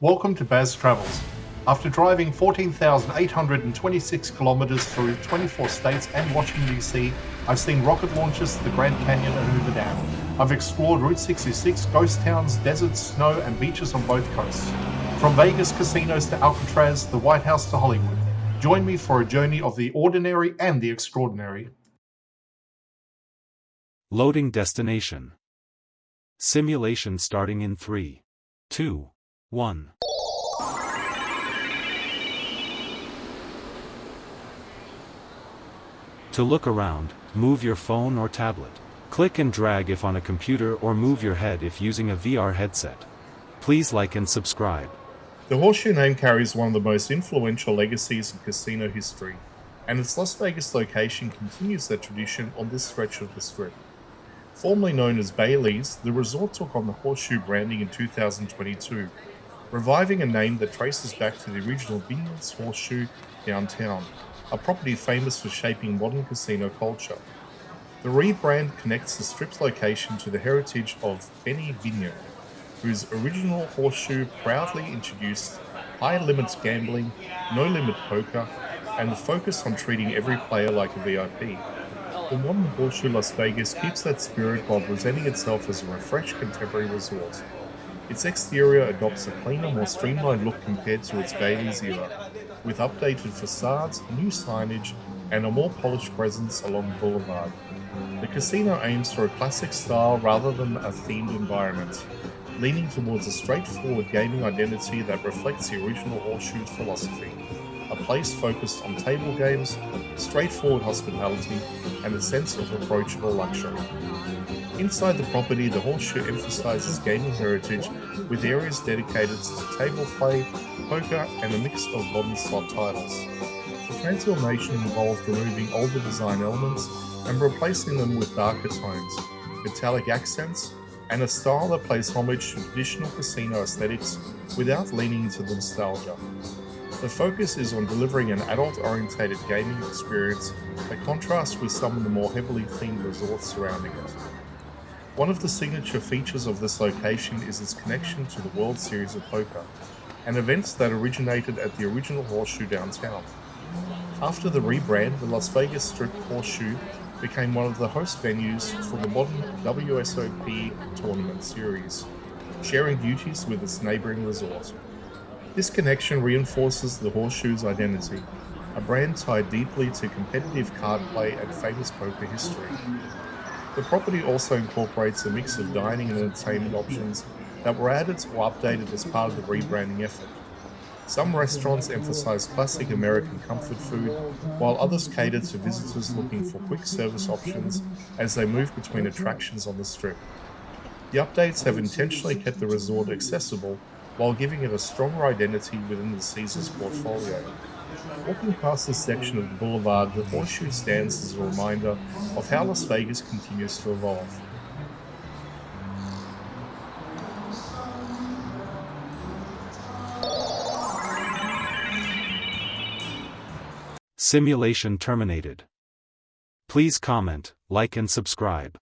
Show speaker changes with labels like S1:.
S1: Welcome to Baz Travels. After driving 14,826 kilometers through 24 states and Washington, D.C., I've seen rocket launches to the Grand Canyon and Hoover Dam. I've explored Route 66, ghost towns, deserts, snow, and beaches on both coasts. From Vegas casinos to Alcatraz, the White House to Hollywood. Join me for a journey of the ordinary and the extraordinary.
S2: Loading destination. Simulation starting in 3, 2, 1. To look around, move your phone or tablet. Click and drag if on a computer or move your head if using a VR headset. Please like and subscribe.
S1: The Horseshoe name carries one of the most influential legacies of casino history, and its Las Vegas location continues that tradition on this stretch of the Strip. Formerly known as Bally's, the resort took on the Horseshoe branding in 2022, reviving a name that traces back to the original Binion's Horseshoe downtown, a property famous for shaping modern casino culture. The rebrand connects the Strip's location to the heritage of Benny Binion, whose original Horseshoe proudly introduced high-limits gambling, no-limit poker, and the focus on treating every player like a VIP. The modern Horseshoe Las Vegas keeps that spirit while presenting itself as a refreshed contemporary resort. Its exterior adopts a cleaner, more streamlined look compared to its Bally's era, with updated facades, new signage, and a more polished presence along the boulevard. The casino aims for a classic style rather than a themed environment, leaning towards a straightforward gaming identity that reflects the original Horseshoe's philosophy. A place focused on table games, straightforward hospitality, and a sense of approachable luxury. Inside the property, the Horseshoe emphasizes gaming heritage with areas dedicated to table play, poker, and a mix of modern slot titles. The transformation involved removing older design elements and replacing them with darker tones, metallic accents, and a style that pays homage to traditional casino aesthetics without leaning into the nostalgia. The focus is on delivering an adult-oriented gaming experience that contrasts with some of the more heavily themed resorts surrounding it. One of the signature features of this location is its connection to the World Series of Poker, an event that originated at the original Horseshoe downtown. After the rebrand, the Las Vegas Strip Horseshoe became one of the host venues for the modern WSOP tournament series, sharing duties with its neighboring resort. This connection reinforces the Horseshoe's identity, a brand tied deeply to competitive card play and famous poker history. The property also incorporates a mix of dining and entertainment options that were added or updated as part of the rebranding effort. Some restaurants emphasize classic American comfort food, while others cater to visitors looking for quick service options as they move between attractions on the Strip. The updates have intentionally kept the resort accessible while giving it a stronger identity within the Caesars portfolio. Walking past this section of the boulevard, the Horseshoe stands as a reminder of how Las Vegas continues to evolve.
S2: Simulation terminated. Please comment, like and subscribe.